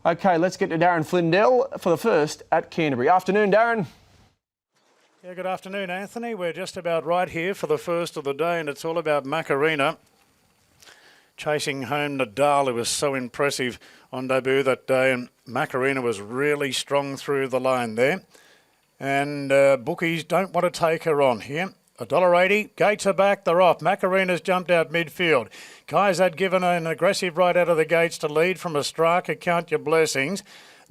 Okay, let's get to Darren Flindell for the first at Canterbury. Afternoon, Darren. Yeah, good afternoon, Anthony. We're just about right here for the first of the day, and it's all about Macarena chasing home Nadal, who was so impressive on debut that day, and Macarena was really strong through the line there. And bookies don't want to take her on here. $1.80. Gates are back, they're off. Macarena's jumped out midfield. Kai's had given an aggressive right out of the gates to lead from a striker, Count Your Blessings.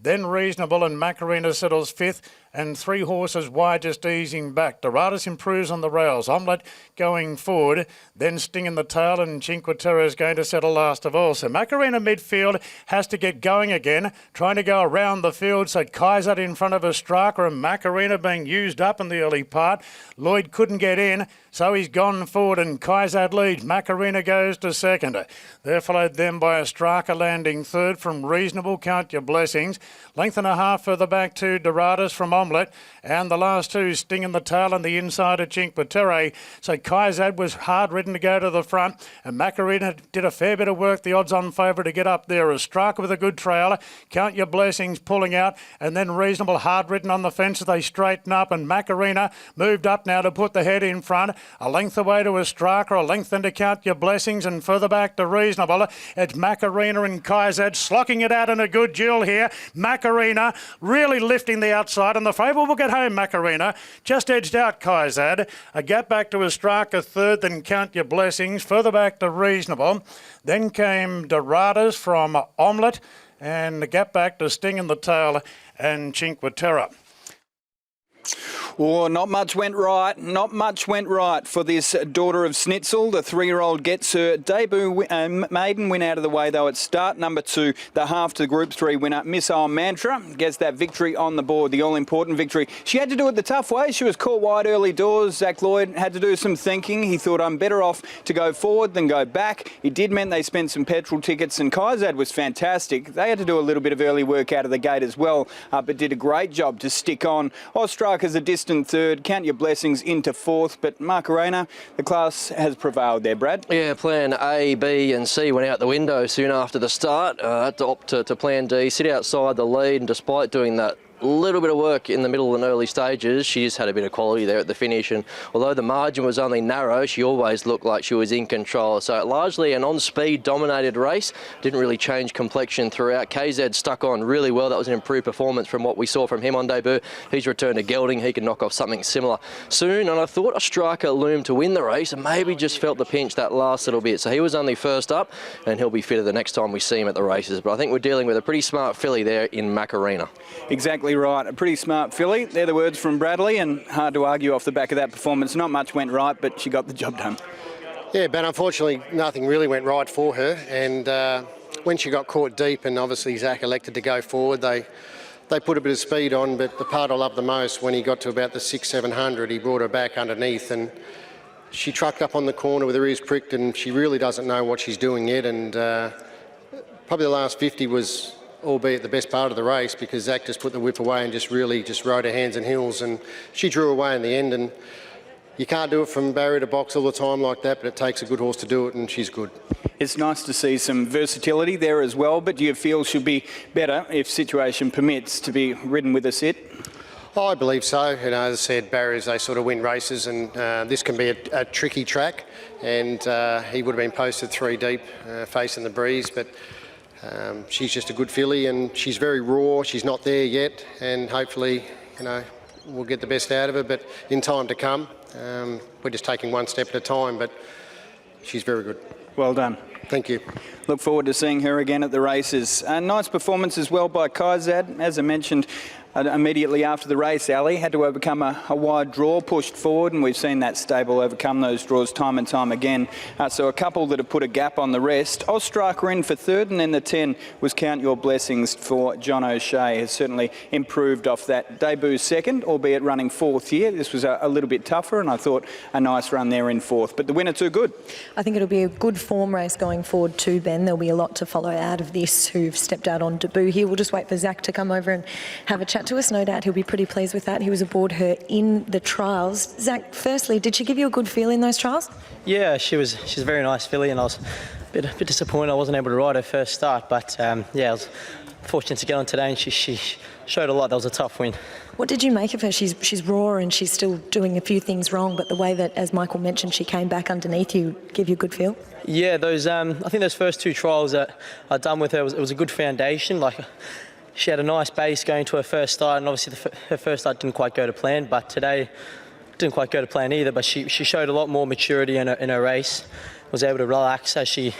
Then Reasonable, and Macarena settles fifth, and 3 horses wide just easing back. Doratus improves on the rails. Omelette going forward, then Sting in the tail, and Cinque Terre is going to settle last of all. So Macarena midfield has to get going again, trying to go around the field. So Kaiser in front of a striker, and Macarena being used up in the early part. Lloyd couldn't get in, so he's gone forward, and Kaiser leads. Macarena goes to second. They're followed then by a striker landing third from Reasonable, Count Your Blessings. Length and a half further back to Doratus from Omelette, and the last 2 Sting in the tail and the inside of Cinque Terre. So Kaizad was hard ridden to go to the front, and Macarena did a fair bit of work, the odds-on favourite, to get up there. A striker with a good trailer, Count Your Blessings pulling out, and then Reasonable hard ridden on the fence as they straighten up, and Macarena moved up now to put the head in front. A length away to a striker, a length then to Count Your Blessings, and further back to Reasonable. It's Macarena and Kaizad slocking it out in a good duel here. Macarena really lifting the outside, and the favourite will get home. Macarena just edged out Kaizad. A gap back to a striker third, then Count Your Blessings. Further back to Reasonable. Then came Doratus from Omelette, and the gap back to Sting in the tail and Cinque Terre. Oh, not much went right. Not much went right for this daughter of Snitzel. The 3-year-old gets her debut maiden win out of the way, though, at start number 2. The half to Group 3 winner, Missile Mantra, gets that victory on the board, the all-important victory. She had to do it the tough way. She was caught wide early doors. Zach Lloyd had to do some thinking. He thought, I'm better off to go forward than go back. It did mean they spent some petrol tickets, and Kaizad was fantastic. They had to do a little bit of early work out of the gate as well, but did a great job to stick on. Ostrika's a distant third, Count Your Blessings into fourth, but Macarena, the class has prevailed there, Brad. Yeah, plan A, B and C went out the window soon after the start. Had to opt to plan D, sit outside the lead, and despite doing that little bit of work in the middle and early stages, she just had a bit of quality there at the finish, and although the margin was only narrow, she always looked like she was in control. So largely an on-speed dominated race, didn't really change complexion throughout. KZ stuck on really well. That was an improved performance from what we saw from him on debut. He's returned to gelding. He can knock off something similar soon, and I thought a striker loomed to win the race and maybe just felt the pinch that last little bit. So he was only first up, and he'll be fitter the next time we see him at the races. But I think we're dealing with a pretty smart filly there in Macarena. Exactly right. A pretty smart filly. They're the words from Bradley, and hard to argue off the back of that performance. Not much went right, but she got the job done. Yeah, but unfortunately nothing really went right for her, and when she got caught deep, and obviously Zach elected to go forward, they put a bit of speed on, but the part I loved the most, when he got to about the 600-700, he brought her back underneath, and she trucked up on the corner with her ears pricked, and she really doesn't know what she's doing yet, and probably the last 50 was albeit the best part of the race, because Zach just put the whip away and just rode her hands and heels, and she drew away in the end. And you can't do it from barrier to box all the time like that, but it takes a good horse to do it, and she's good. It's nice to see some versatility there as well, but do you feel she'll be better, if situation permits, to be ridden with a sit? I believe so. You know, as I said, barriers, they sort of win races, and this can be a tricky track, and he would have been posted 3 deep facing the breeze, but she's just a good filly, and she's very raw. She's not there yet, and hopefully, you know, we'll get the best out of her, but in time to come. We're just taking one step at a time, but she's very good. Well done. Thank you. Look forward to seeing her again at the races. A nice performance as well by Kaizad. As I mentioned, immediately after the race, Ali had to overcome a wide draw, pushed forward, and we've seen that stable overcome those draws time and time again. So a couple that have put a gap on the rest. Ostriker in for third, and then the 10 was Count Your Blessings for John O'Shea. Has certainly improved off that debut second, albeit running fourth here. This was a little bit tougher, and I thought a nice run there in fourth. But the winner too good. I think it'll be a good form race going forward too, Ben. There'll be a lot to follow out of this who've stepped out on debut here. We'll just wait for Zach to come over and have a chat to us. No doubt he'll be pretty pleased with that. He was aboard her in the trials. Zach, firstly, did she give you a good feel in those trials? Yeah, she's a very nice filly, and I was bit disappointed I wasn't able to ride her first start, but yeah, I was fortunate to get on today, and she showed a lot. That was a tough win. What did you make of her? She's raw and she's still doing a few things wrong, but the way that, as Michael mentioned, she came back underneath you, give you a good feel? Yeah, those I think those first 2 trials that I'd done with her, it was a good foundation. Like, she had a nice base going to her first start, and obviously her first start didn't quite go to plan, but today didn't quite go to plan either. But she showed a lot more maturity in her race, was able to relax as she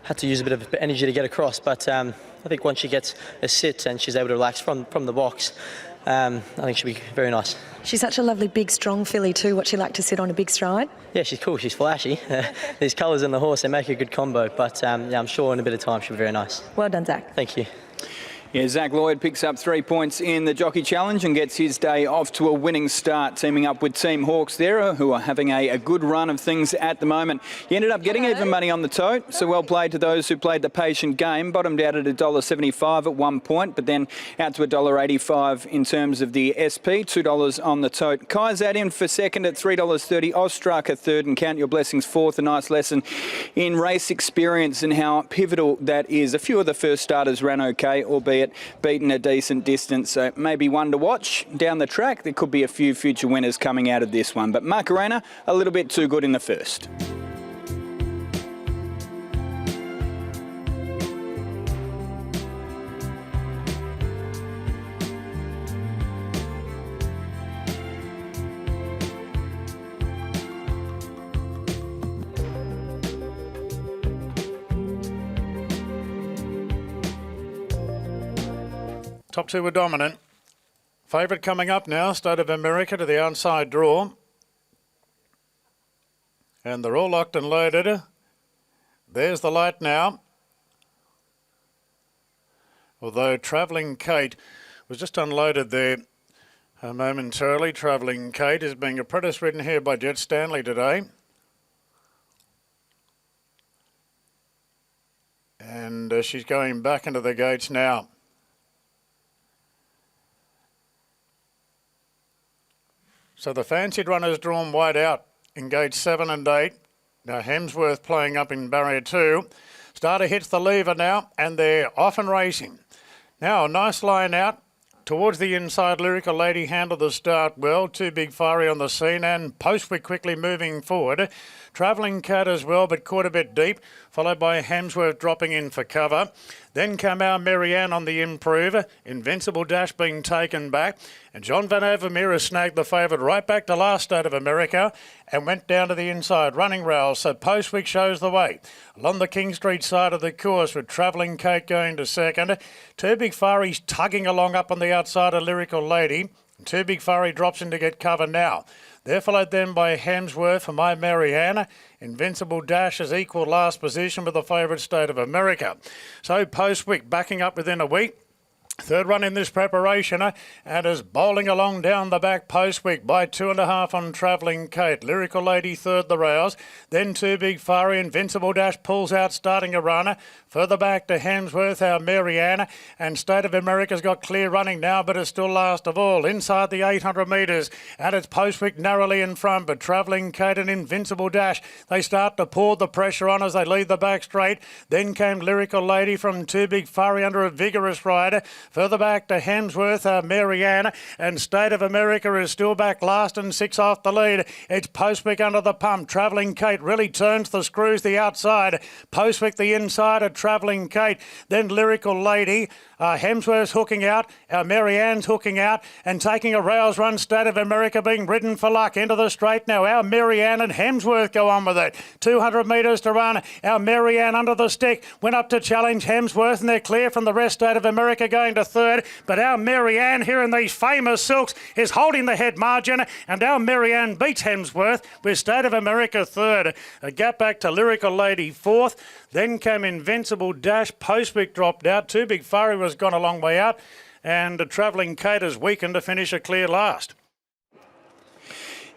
had to use a bit of energy to get across. But I think once she gets a sit and she's able to relax from the box, I think she'll be very nice. She's such a lovely, big, strong filly too. What's she like to sit on a big stride? Yeah, she's cool. She's flashy. These colours in the horse, they make a good combo. But yeah, I'm sure in a bit of time she'll be very nice. Well done, Zach. Thank you. Yeah, Zach Lloyd picks up 3 points in the Jockey Challenge and gets his day off to a winning start, teaming up with Team Hawks there, who are having a good run of things at the moment. He ended up getting even money on the tote, so well played to those who played the patient game. Bottomed out at $1.75 at one point, but then out to $1.85 in terms of the SP, $2 on the tote. Kai's in for second at $3.30, Ostraker third, and Count Your Blessings fourth. A nice lesson in race experience and how pivotal that is. A few of the first starters ran okay, albeit beaten a decent distance, so maybe one to watch down the track. There could be a few future winners coming out of this one, but Macarena a little bit too good in the first. Top 2 were dominant. Favourite coming up now, State of America to the outside draw. And they're all locked and loaded. There's the light now. Although Travelling Kate was just unloaded there momentarily. Travelling Kate is being apprentice ridden here by Jet Stanley today. And she's going back into the gates now. So the fancied runners drawn wide out in gate 7 and 8. Now Hemsworth playing up in barrier 2. Starter hits the lever now, and they're off and racing. Now a nice line out towards the inside. Lyrical Lady handled the start well. Too Big Fiery on the scene, and Postwick quickly moving forward. Travelling Cat as well, but caught a bit deep, followed by Hemsworth dropping in for cover. Then came our Marianne on the improve. Invincible Dash being taken back. And John Van Overmeer snagged the favourite right back to last State of America and went down to the inside running rails. So Postwick shows the way. Along the King Street side of the course with Travelling Kate going to second. Too Big Fiery's tugging along up on the outside of Lyrical Lady. Too Big Fiery drops in to get cover now. They're followed then by Hemsworth for My Marianne. Invincible Dash is equal last position with the favourite State of America. So Postwick backing up within a week. Third run in this preparation, and is bowling along down the back. Postwick by 2.5 on Travelling Kate. Lyrical Lady third the rails. Then Too Big Fiery. Invincible Dash pulls out, starting a runner. Further back to Hemsworth, our Marianne. And State of America's got clear running now, but is still last of all. Inside the 800 metres, and it's Postwick narrowly in front, but Travelling Kate and Invincible Dash, they start to pour the pressure on as they lead the back straight. Then came Lyrical Lady from Too Big Fiery under a vigorous rider. Further back to Hemsworth, Marianne, and State of America is still back last and 6 off the lead. It's Postwick under the pump. Travelling Kate really turns the screws the outside. Postwick the inside of Travelling Kate. Then Lyrical Lady. Hemsworth's hooking out. Marianne's hooking out and taking a rails run. State of America being ridden for luck into the straight now. Our Marianne and Hemsworth go on with it. 200 metres to run. Our Marianne under the stick went up to challenge Hemsworth, and they're clear from the rest. State of America going to third, but our Marianne here in these famous silks is holding the head margin, and our Marianne beats Hemsworth with State of America third. A gap back to Lyrical Lady fourth. Then came Invincible Dash. Postwick dropped out. Too Big Fiery was gone a long way out, and Travelling Kate has weakened to finish a clear last.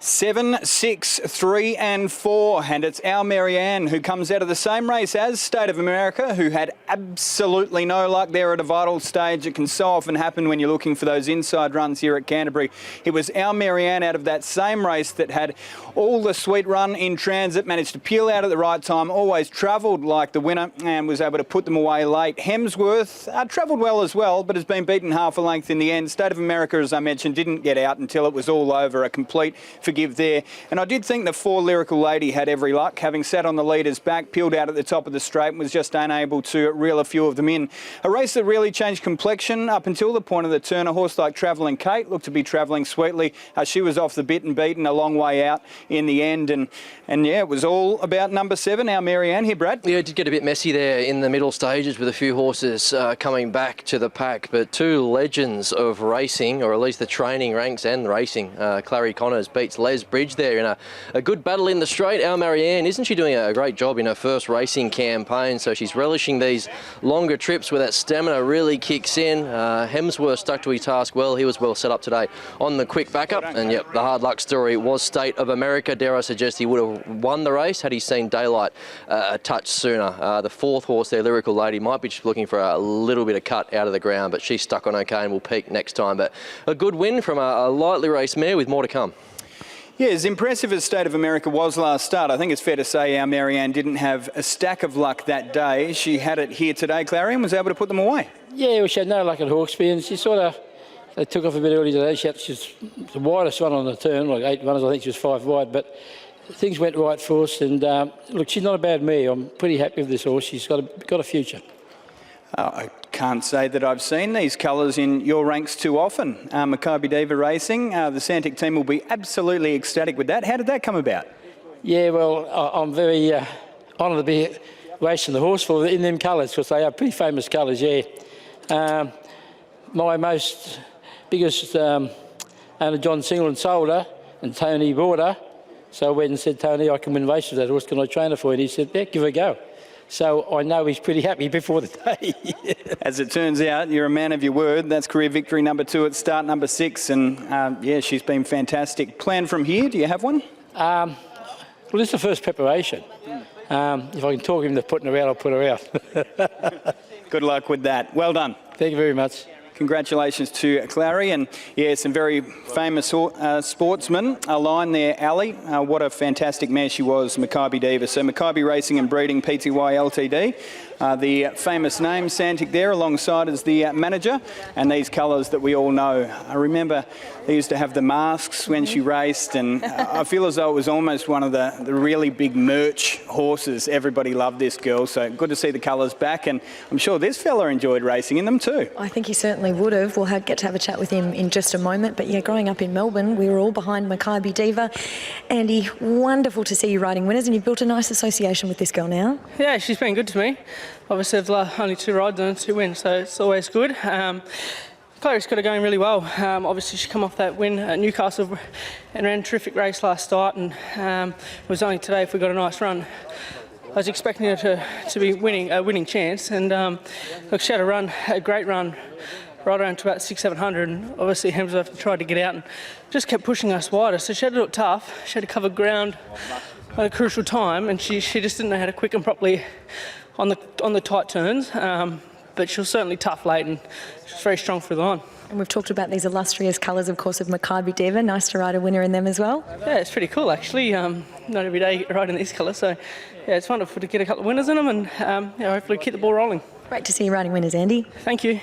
7, 6, 3 and 4, and it's our Marianne who comes out of the same race as State of America, who had absolutely no luck there at a vital stage. It can so often happen when you're looking for those inside runs here at Canterbury. It was our Marianne out of that same race that had all the sweet run in transit, managed to peel out at the right time, always travelled like the winner and was able to put them away late. Hemsworth travelled well as well, but has been beaten half a length in the end. State of America, as I mentioned, didn't get out until it was all over, a complete forgive there. And I did think the 4 Lyrical Lady had every luck, having sat on the leader's back, peeled out at the top of the straight and was just unable to reel a few of them in. A race that really changed complexion up until the point of the turn. A horse like Travelling Kate looked to be travelling sweetly. She was off the bit and beaten a long way out in the end. And yeah, it was all about number 7, our Marianne here, Brad. Yeah, it did get a bit messy there in the middle stages with a few horses coming back to the pack, but 2 legends of racing, or at least the training ranks and racing. Clary Connors beats Les Bridge there in a good battle in the straight. Our Marianne, isn't she doing a great job in her first racing campaign? So she's relishing these longer trips where that stamina really kicks in. Hemsworth stuck to his task well. He was well set up today on the quick backup. And yep, the hard luck story was State of America. Dare I suggest he would have won the race had he seen daylight a touch sooner. The 4th horse there, Lyrical Lady, might be just looking for a little bit of cut out of the ground, but she's stuck on okay and will peak next time. But a good win from a lightly raced mare with more to come. Yeah, as impressive as State of America was last start, I think it's fair to say our Marianne didn't have a stack of luck that day. She had it here today, Clary, and was able to put them away. Yeah, well, she had no luck at Hawkesby, and she sort of, they took off a bit early today. She's the widest one on the turn, like 8 runners, I think she was 5 wide, but things went right for us, and look, she's not a bad mare. I'm pretty happy with this horse. She's got a future. I can't say that I've seen these colours in your ranks too often. Maccabi Diva Racing, the Santic team will be absolutely ecstatic with that. How did that come about? Yeah, well, I'm very honoured to be racing the horse for in them colours, because they are pretty famous colours, yeah. My most biggest owner, John Singleton, sold her, and Tony bought her. So I went and said, Tony, I can win races with that horse, can I train her for you? And he said, yeah, give her a go. So I know he's pretty happy before the day. As it turns out, you're a man of your word. That's career victory number 2 at start number 6. And yeah, she's been fantastic. Plan from here, do you have one? Well, this is the first preparation. If I can talk him to putting her out, I'll put her out. Good luck with that. Well done. Thank you very much. Congratulations to Clary, and yeah, some very famous sportsmen. A line there, Ali. What a fantastic mare she was, Maccabi Diva. So Maccabi Racing and Breeding Pty Ltd. The famous name, Santic, there alongside as the manager, and these colours that we all know. I remember they used to have the masks when she raced, and I feel as though it was almost one of the really big merch horses. Everybody loved this girl, so good to see the colours back, and I'm sure this fella enjoyed racing in them too. I think he certainly would have. We'll get to have a chat with him in just a moment. But yeah, growing up in Melbourne, we were all behind Maccabi Diva. Andy, wonderful to see you riding winners, and you've built a nice association with this girl now. Yeah, she's been good to me. Obviously, I've only 2 rides and 2 wins, so it's always good. Clary's got her going really well. Obviously, she come off that win at Newcastle and ran a terrific race last start, and it was only today if we got a nice run. I was expecting her to be a winning chance, and look, she had a great run, right around to about 600-700, and obviously Hemsworth tried to get out and just kept pushing us wider, so she had to look tough. She had to cover ground at a crucial time, and she just didn't know how to quicken properly on the tight turns, but she was certainly tough late, and she was very strong through the line. And we've talked about these illustrious colours, of course, of Maccabi Diva. Nice to ride a winner in them as well. Yeah, it's pretty cool, actually. Not every day riding these colours, so yeah, it's wonderful to get a couple of winners in them, and yeah, hopefully keep the ball rolling. Great to see you riding winners, Andy. Thank you.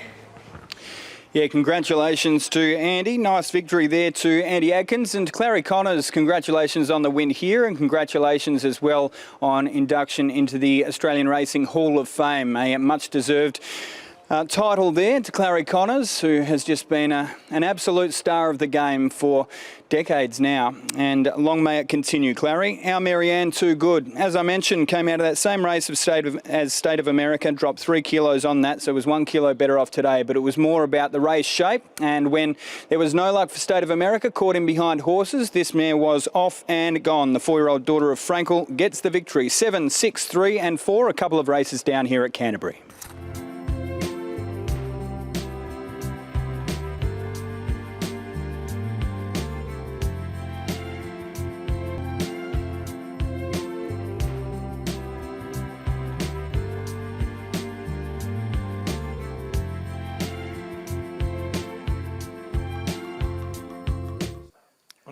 Yeah, congratulations to Andy. Nice victory there to Andy Adkins. And to Clary Connors, congratulations on the win here, and congratulations as well on induction into the Australian Racing Hall of Fame. A much-deserved title there to Clary Connors, who has just been an absolute star of the game for decades now, and long may it continue. Clary, our Marianne, too good. As I mentioned, came out of that same race as State of America, dropped 3 kilos on that, so it was 1 kilo better off today, but it was more about the race shape, and when there was no luck for State of America, caught in behind horses, this mare was off and gone. The 4-year-old daughter of Frankel gets the victory. 7, 6, 3 and 4, a couple of races down here at Canterbury.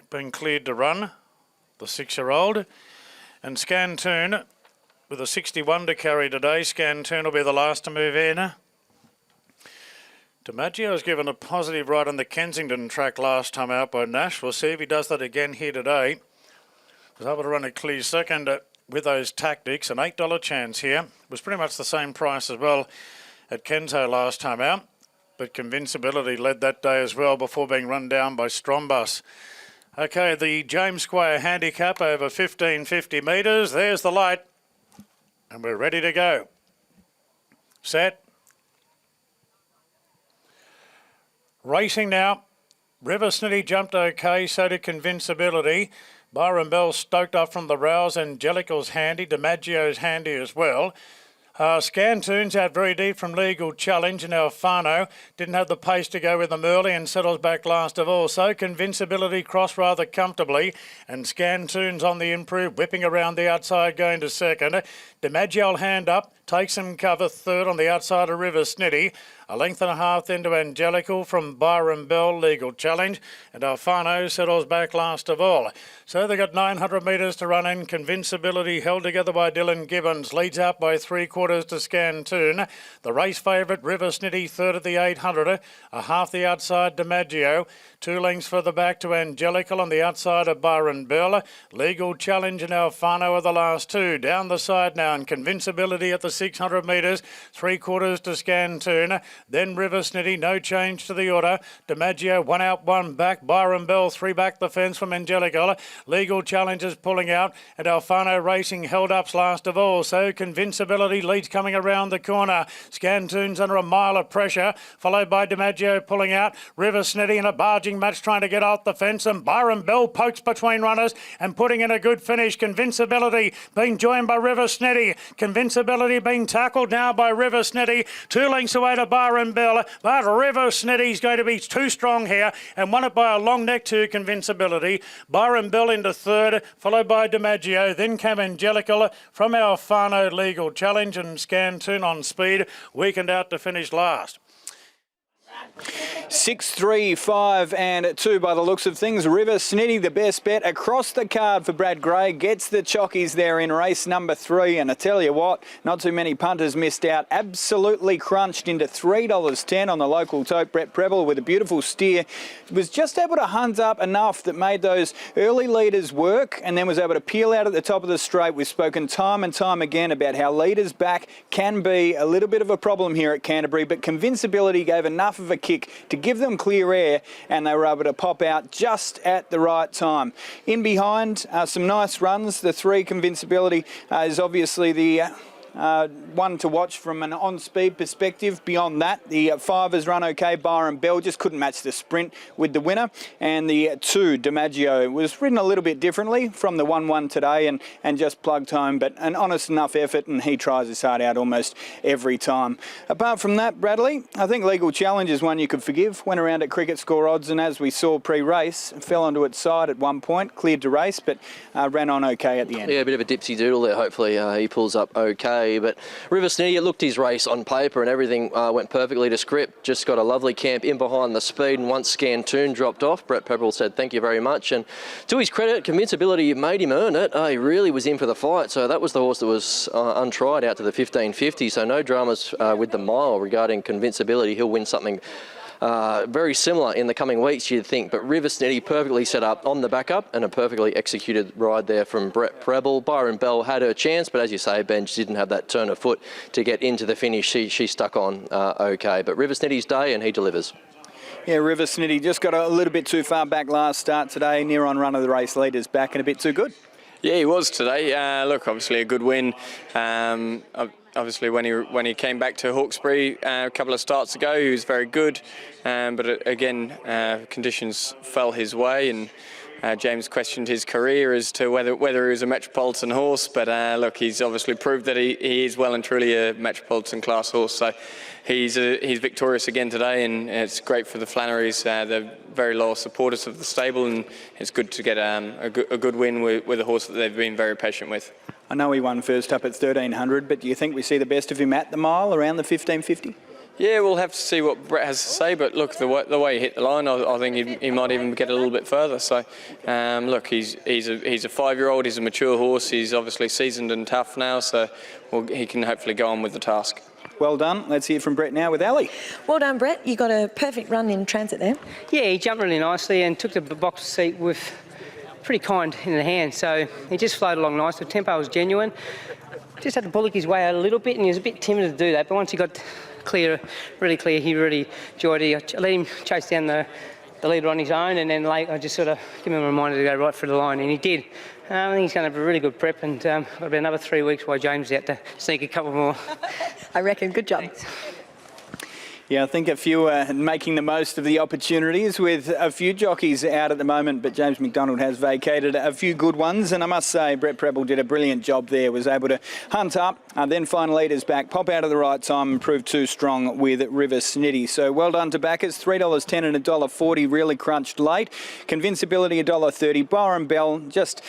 being cleared to run, the 6-year-old. And Scantoon with a 61 to carry today. Scantoon will be the last to move in. DiMaggio was given a positive ride on the Kensington track last time out by Nash. We'll see if he does that again here today. Was able to run a clear second with those tactics. An $8 chance here. Was pretty much the same price as well at Kenzo last time out. But Convincibility led that day as well before being run down by Strombus. Okay, the James Squire handicap over 1550 metres. There's the light. And we're ready to go. Set. Racing now. River Snitty jumped okay, so did Convincibility. Byron Bell stoked up from the rails. Angelical's handy. DiMaggio's handy as well. Scantoon's out very deep from Legal Challenge, and Alfano didn't have the pace to go with them early and settles back last of all. So Convincibility crossed rather comfortably, and Scantoon's on the improve, whipping around the outside going to second. DiMaggio hand up, takes some cover third on the outside of River Snitty. A length and a half then to Angelical from Byron Bell, Legal Challenge, and Alfano settles back last of all. So they got 900 metres to run in. Convincibility held together by Dylan Gibbons, leads out by 3/4 to Scantoon. The race favourite River Snitty third at the 800, a half the outside DiMaggio. 2 lengths further back to Angelical on the outside of Byron Bell. Legal Challenge and Alfano are the last two. Down the side now, and Convincibility at the 600 metres, 3/4 to Scantoon. Then River Snitty, no change to the order. DiMaggio 1 out, 1 back. Byron Bell 3 back the fence from Angelical. Legal Challenge is pulling out, and Alfano Racing held ups last of all. So Convincibility leads coming around the corner. Scantoon's under a mile of pressure, followed by DiMaggio pulling out. River Snitty in a barging match trying to get off the fence, and Byron Bell pokes between runners and putting in a good finish. Convincibility being joined by River Snitty. Convincibility being tackled now by River Snitty. 2 lengths away to Byron Bell, but River Snitty's going to be too strong here and won it by a long neck to Convincibility. Byron Bell into third, followed by DiMaggio. Then came Angelical from Alfano, Legal Challenge, and Scantoon on speed weakened out to finish last. 6, 3, 5 and 2 by the looks of things. River Snitty, the best bet across the card for Brad Gray. Gets the chockies there in race number 3. And I tell you what, not too many punters missed out. Absolutely crunched into $3.10 on the local tote. Brett Preble with a beautiful steer. Was just able to hunt up enough that made those early leaders work, and then was able to peel out at the top of the straight. We've spoken time and time again about how leaders back can be a little bit of a problem here at Canterbury, but Convincibility gave enough of a kick to give them clear air, and they were able to pop out just at the right time. In behind, some nice runs. The 3 Convincibility is obviously the one to watch from an on-speed perspective. Beyond that, the 5 has run okay. Byron Bell just couldn't match the sprint with the winner. And the 2, DiMaggio, was ridden a little bit differently from the 1-1 today and just plugged home, but an honest enough effort, and he tries his heart out almost every time. Apart from that, Bradley, I think Legal Challenge is one you could forgive. Went around at cricket score odds, and as we saw pre-race, fell onto its side at one point, cleared to race, but ran on okay at the end. Yeah, a bit of a dipsy doodle there. Hopefully he pulls up okay. But River Snitty, it looked his race on paper and everything went perfectly to script. Just got a lovely camp in behind the speed, and once Scantoon dropped off, Brett Pepperell said thank you very much. And to his credit, Convincibility made him earn it. He really was in for the fight. So that was the horse that was untried out to the 1550. So no dramas with the mile regarding Convincibility. He'll win something very similar in the coming weeks, you'd think. But River Snitty perfectly set up on the backup, and a perfectly executed ride there from Brett Preble. Byron Bell had her chance, but as you say, Ben, she didn't have that turn of foot to get into the finish. She stuck on okay. But River Snitty's day, and he delivers. Yeah, River Snitty just got a little bit too far back last start today. Near on run of the race leaders back and a bit too good. Yeah, he was today. Look, obviously a good win. Obviously, when he came back to Hawkesbury a couple of starts ago, he was very good. But again, conditions fell his way, and James questioned his career as to whether he was a Metropolitan horse. But look, he's obviously proved that he is well and truly a Metropolitan class horse. So he's victorious again today, and it's great for the Flannerys. They're very loyal supporters of the stable, and it's good to get a good win with a horse that they've been very patient with. I know he won first up at 1300, but do you think we see the best of him at the mile around the 1550? Yeah, we'll have to see what Brett has to say, but look, the way he hit the line, I think he might even get a little bit further. So, look, he's a 5-year-old, he's a mature horse, he's obviously seasoned and tough now, so he can hopefully go on with the task. Well done. Let's hear from Brett now with Ali. Well done, Brett. You got a perfect run in transit there. Yeah, he jumped really nicely and took the box seat with pretty kind in the hand, so he just flowed along nice. The tempo was genuine. Just had to bullock his way out a little bit, and he was a bit timid to do that, but once he got clear, really clear, he really enjoyed it. I let him chase down the leader on his own, and then late I just sort of give him a reminder to go right for the line, and he did. I think he's going to have a really good prep, and got about another 3 weeks while James is out to sneak a couple more. I reckon. Good job. Thanks. Yeah, I think a few are making the most of the opportunities with a few jockeys out at the moment, but James McDonald has vacated a few good ones, and I must say Brett Preble did a brilliant job there, was able to hunt up, then find leaders back, pop out at the right time and prove too strong with River Snitty. So well done to backers, $3.10 and $1.40, really crunched late. Convincibility $1.30, Byron Bell just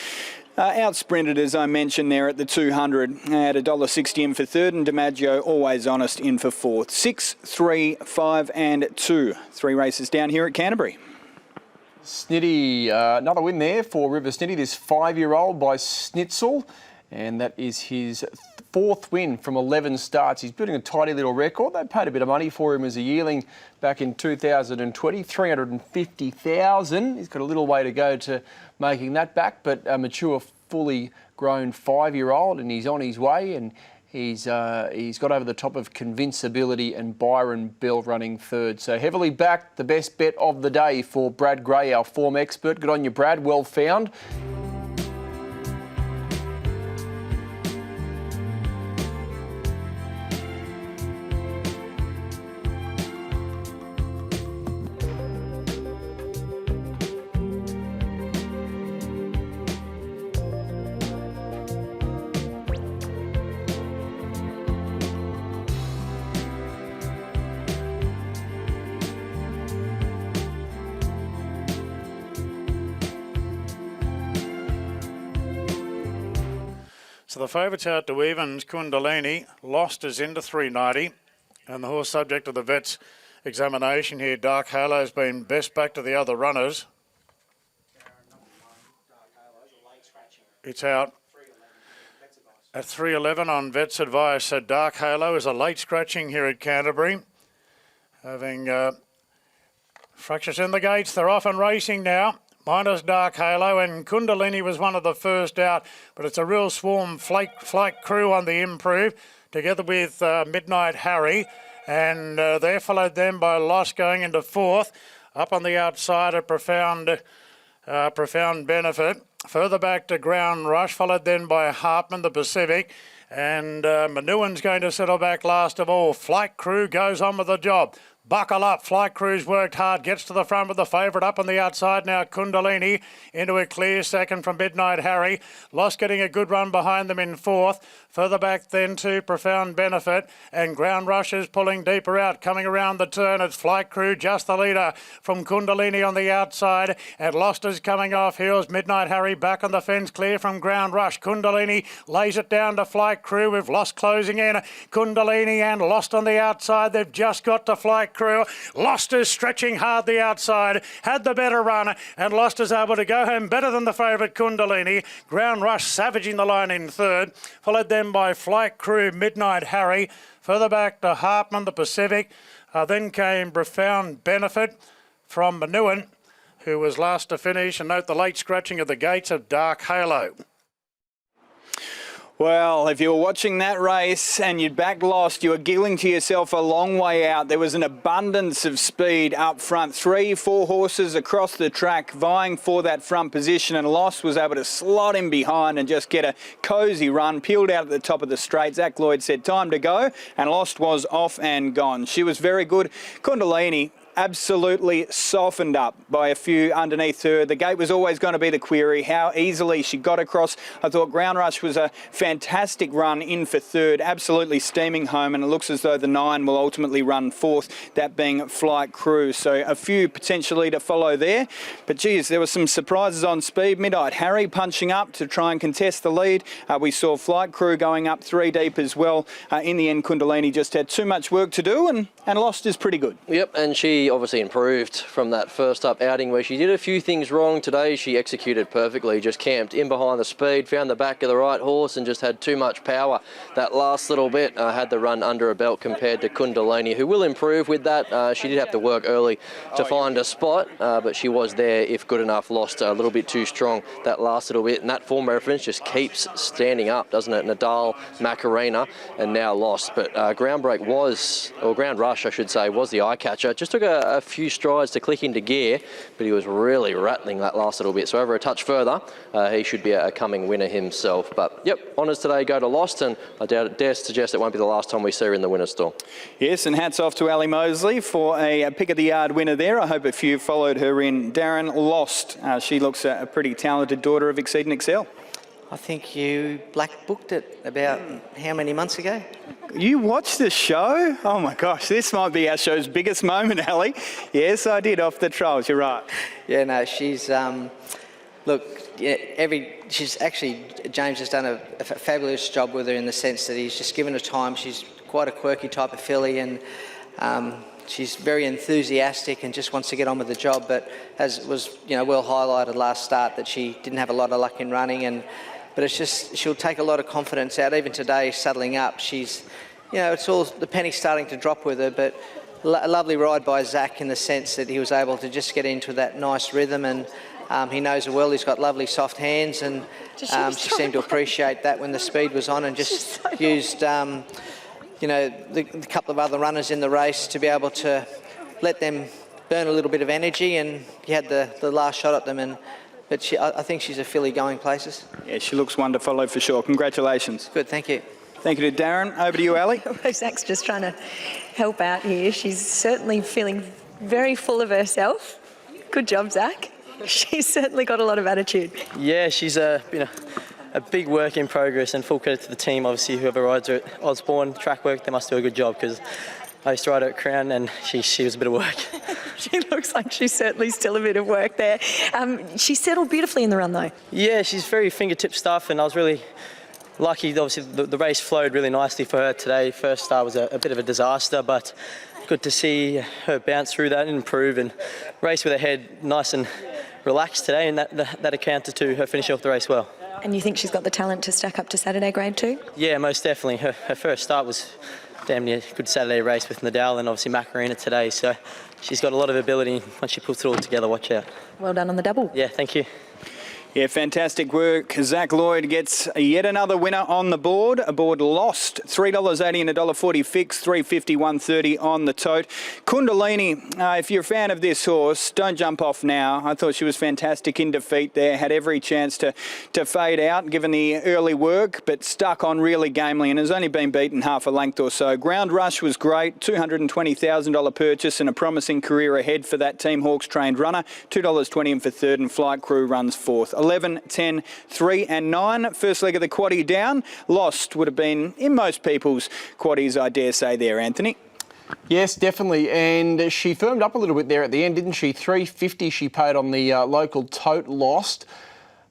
out-sprinted, as I mentioned there, at the 200 at $1.60 in for third, and DiMaggio always honest in for fourth. 6, 3, 5 and 2. 3 races down here at Canterbury. Snitty, another win there for River Snitty, this 5-year-old by Snitzel, and that is his 4th win from 11 starts. He's building a tidy little record. They paid a bit of money for him as a yearling back in 2020, $350,000. He's got a little way to go to making that back, but a mature, fully grown 5-year-old, and he's on his way, and he's got over the top of Convincibility and Byron Bell running third. So heavily backed, the best bet of the day for Brad Gray, our form expert. Good on you, Brad. Well found. So the favourites out to Evans, Kundalini, lost is into 390, and the horse subject to the vet's examination here, Dark Halo, has been best back to the other runners. It's out at 3:11 on vet's advice. So Dark Halo is a late scratching here at Canterbury, having fractures in the gates. They're off and racing now. Minus Dark Halo, and Kundalini was one of the first out, but it's a real swarm flight crew on the improve, together with Midnight Harry, and they're followed then by Loss going into 4th. Up on the outside, a profound benefit. Further back to Ground Rush, followed then by Hartman, the Pacific, and Manuan's going to settle back last of all. Flight Crew goes on with the job. Buckle up, Flight Crew's worked hard, gets to the front with the favourite up on the outside now, Kundalini, into a clear second from Midnight Harry. Loss getting a good run behind them in 4th. Further back then to Profound Benefit, and Ground Rush is pulling deeper out, coming around the turn. It's Flight Crew, just the leader from Kundalini on the outside, and Lost is coming off heels. Midnight Harry back on the fence, clear from Ground Rush. Kundalini lays it down to Flight Crew with Lost closing in. Kundalini and Lost on the outside. They've just got to Flight Crew. Lost is stretching hard the outside, had the better run, and Lost is able to go home better than the favourite Kundalini. Ground Rush savaging the line in 3rd, followed then by Flight Crew, Midnight Harry. Further back to Hartman, the Pacific. Then came Profound Benefit from Manuan, who was last to finish. And note the late scratching of the gates of Dark Halo. Well, if you were watching that race and you'd back Lost, you were giggling to yourself a long way out. There was an abundance of speed up front. 3, 4 horses across the track vying for that front position, and Lost was able to slot in behind and just get a cosy run, peeled out at the top of the straight. Zach Lloyd said time to go, and Lost was off and gone. She was very good. Kundalini, absolutely softened up by a few underneath her. The gate was always going to be the query, how easily she got across. I thought Ground Rush was a fantastic run in for third, absolutely steaming home, and it looks as though the 9 will ultimately run fourth, that being Flight Crew. So a few potentially to follow there. But geez, there were some surprises on speed. Midnight Harry punching up to try and contest the lead. We saw Flight Crew going up 3 deep as well. In the end, Kundalini just had too much work to do and lost is pretty good. Yep, and she obviously improved from that first up outing where she did a few things wrong. Today she executed perfectly, just camped in behind the speed, found the back of the right horse and just had too much power. That last little bit had the run under her belt compared to Kundalini, who will improve with that. She did have to work early to find a spot, but she was there if good enough. Lost a little bit too strong that last little bit, and that form reference just keeps standing up, doesn't it? Nadal, Macarena, and now lost. But Ground Rush, I should say, was the eye catcher. Just took a few strides to click into gear, but he was really rattling that last little bit. So over a touch further, he should be a coming winner himself. But yep, honours today go to Lost, and I dare suggest it won't be the last time we see her in the winner's stall. Yes, and hats off to Ali Mosley for a pick of the yard winner there. I hope a few followed her in. Darren, Lost. She looks a pretty talented daughter of Exceed and Excel. I think you black booked it about how many months ago? You watched the show? Oh my gosh, this might be our show's biggest moment, Ali. Yes, I did, off the trolls, you're right. Yeah, no, she's, look, yeah, she's actually, James has done a fabulous job with her in the sense that he's just given her time. She's quite a quirky type of filly, and she's very enthusiastic and just wants to get on with the job, but as was well highlighted last start that she didn't have a lot of luck in running, but it's just she'll take a lot of confidence out. Even today, settling up, she's it's all the penny's starting to drop with her, but a lovely ride by Zach in the sense that he was able to just get into that nice rhythm, and he knows her well. He's got lovely soft hands, and she seemed to appreciate that when the speed was on, and just used the couple of other runners in the race to be able to let them burn a little bit of energy, and he had the last shot at them, but I think she's a filly going places. Yeah, she looks one to follow for sure. Congratulations. Good, thank you. Thank you to Darren. Over to you, Ali. Zach's just trying to help out here. She's certainly feeling very full of herself. Good job, Zach. She's certainly got a lot of attitude. Yeah, she's been a big work in progress, and full credit to the team. Obviously, whoever rides her at Osborne track work, they must do a good job, because I used to ride her at Crown and she was a bit of work. She looks like she's certainly still a bit of work there. She settled beautifully in the run though. Yeah, she's very fingertip stuff, and I was really lucky. Obviously, the race flowed really nicely for her today. First start was a bit of a disaster, but good to see her bounce through that and improve and race with her head nice and relaxed today, and that accounted to her finishing off the race well. And you think she's got the talent to stack up to Saturday grade 2? Yeah, most definitely. Her first start was damn near a good Saturday race with Nadal and obviously Macarena today, so she's got a lot of ability. Once she puts it all together, watch out. Well done on the double. Yeah, thank you. Yeah, fantastic work. Zach Lloyd gets yet another winner on the board. A board Lost, $3.80 and $1.40 fixed, $3.50, $1.30 on the tote. Kundalini, if you're a fan of this horse, don't jump off now. I thought she was fantastic in defeat there. Had every chance to fade out given the early work, but stuck on really gamely and has only been beaten half a length or so. Ground Rush was great, $220,000 purchase and a promising career ahead for that Team Hawkes trained runner. $2.20 in for third, and Flight Crew runs fourth. 11, 10, 3 and 9. First leg of the quaddie down. Lost would have been in most people's quaddies, I dare say there, Anthony. Yes, definitely. And she firmed up a little bit there at the end, didn't she? $3.50 she paid on the local tote. Lost.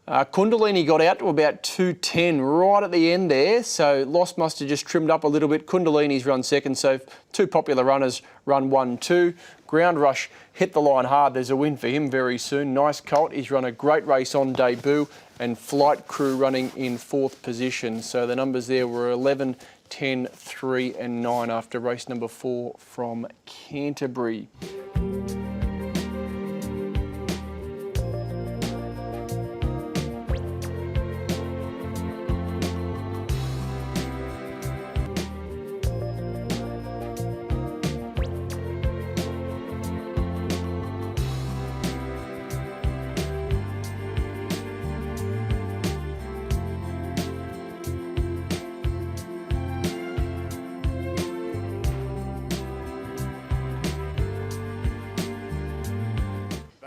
Kundalini got out to about 2.10 right at the end there, so Lost must have just trimmed up a little bit. Kundalini's run second, so two popular runners run 1-2. Ground Rush hit the line hard. There's a win for him very soon. Nice colt. He's run a great race on debut, and Flight Crew running in fourth position. So the numbers there were 11, 10, 3 and 9 after race number 4 from Canterbury.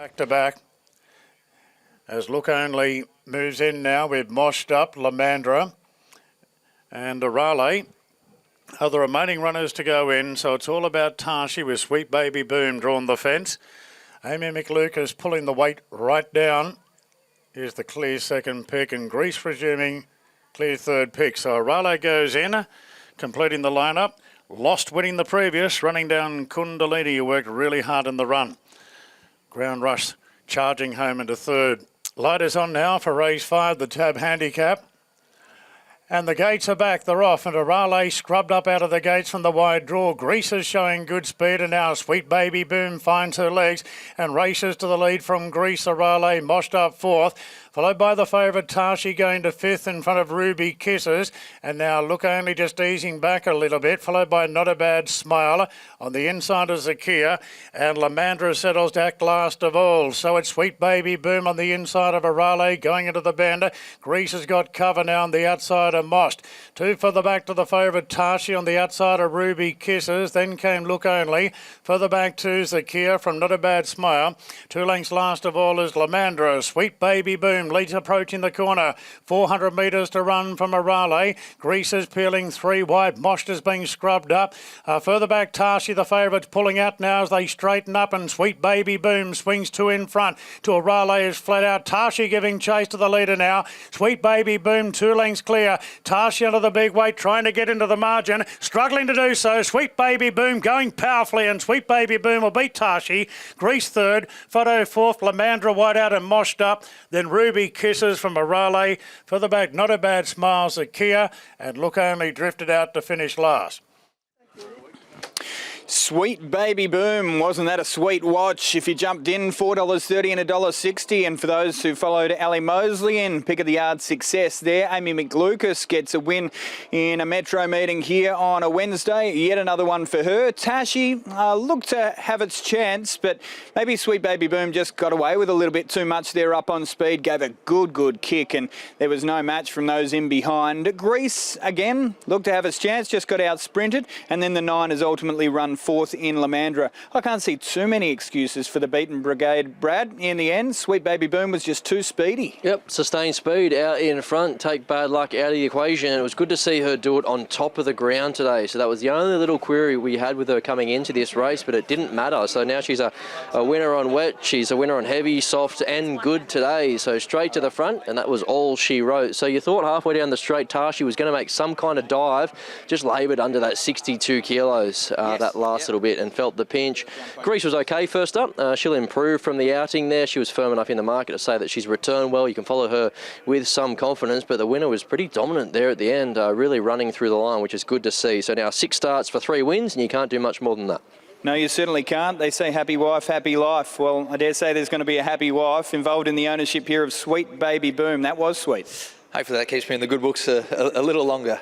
Back to back. As Look Only moves in now with Moshed Up, Lamandra and Raleigh are the remaining runners to go in. So it's all about Tashi with Sweet Baby Boom drawn the fence. Amy McLucas pulling the weight right down. Here's the clear second pick, and Greece resuming clear third pick. So Raleigh goes in, completing the lineup. Lost winning the previous, running down Kundalini, who worked really hard in the run. Ground Rush charging home into third. Light is on now for race 5, the Tab Handicap. And the gates are back, they're off, and Raleigh scrubbed up out of the gates from the wide draw. Grease is showing good speed, and now Sweet Baby Boom finds her legs and races to the lead from Grease. Raleigh Moshed Up fourth, followed by the favourite Tashi going to fifth in front of Ruby Kisses. And now Look Only just easing back a little bit, followed by Not a Bad Smile. On the inside of Zakia, and Lamandra settles back last of all. So it's Sweet Baby Boom on the inside of Raleigh going into the bend. Grease has got cover now on the outside of Most. Two further back to the favourite Tashi on the outside of Ruby Kisses. Then came Look Only. Further back to Zakia from Not a Bad Smile. 2 lengths last of all is Lamandra. Sweet Baby Boom leads approaching the corner. 400 metres to run from Raleigh. Grease is peeling 3 wide. Most is being scrubbed up. Further back Tashi, the favourites, pulling out now as they straighten up, and Sweet Baby Boom swings 2 in front to Raleigh is flat out. Tashi giving chase to the leader now. Sweet Baby Boom 2 lengths clear. Tashi under the big weight trying to get into the margin, struggling to do so. Sweet Baby Boom going powerfully, and Sweet Baby Boom will beat Tashi. Grease third, Photo fourth, Lamandra wide out and Moshed Up. Then Ruby Kisses from Raleigh. Further back, Not a Bad Smile, Zakia, and Look Only drifted out to finish last. Sweet Baby Boom, wasn't that a sweet watch? If you jumped in, $4.30 and $1.60. And for those who followed Ali Mosley in Pick of the Yard success there, Amy McLucas gets a win in a Metro meeting here on a Wednesday. Yet another one for her. Tashi looked to have its chance, but maybe Sweet Baby Boom just got away with a little bit too much there up on speed. Gave a good kick, and there was no match from those in behind. Grease, again, looked to have its chance, just got out sprinted, and then the 9 has ultimately run fourth in Lamandra. I can't see too many excuses for the beaten brigade, Brad. In the end, Sweet Baby Boom was just too speedy. Yep, sustained speed out in front, take bad luck out of the equation. It was good to see her do it on top of the ground today. So that was the only little query we had with her coming into this race, but it didn't matter. So now she's a winner on wet, she's a winner on heavy, soft and good today. So straight to the front, and that was all she wrote. So you thought halfway down the straight, Tashi was going to make some kind of dive, just laboured under that 62 kilos that last little bit and felt the pinch. Grease was okay first up. She'll improve from the outing there. She was firm enough in the market to say that she's returned well. You can follow her with some confidence, but the winner was pretty dominant there at the end, really running through the line, which is good to see. So now 6 starts for 3 wins, and you can't do much more than that. No, you certainly can't. They say happy wife, happy life. Well, I dare say there's going to be a happy wife involved in the ownership here of Sweet Baby Boom. That was sweet. Hopefully that keeps me in the good books a little longer.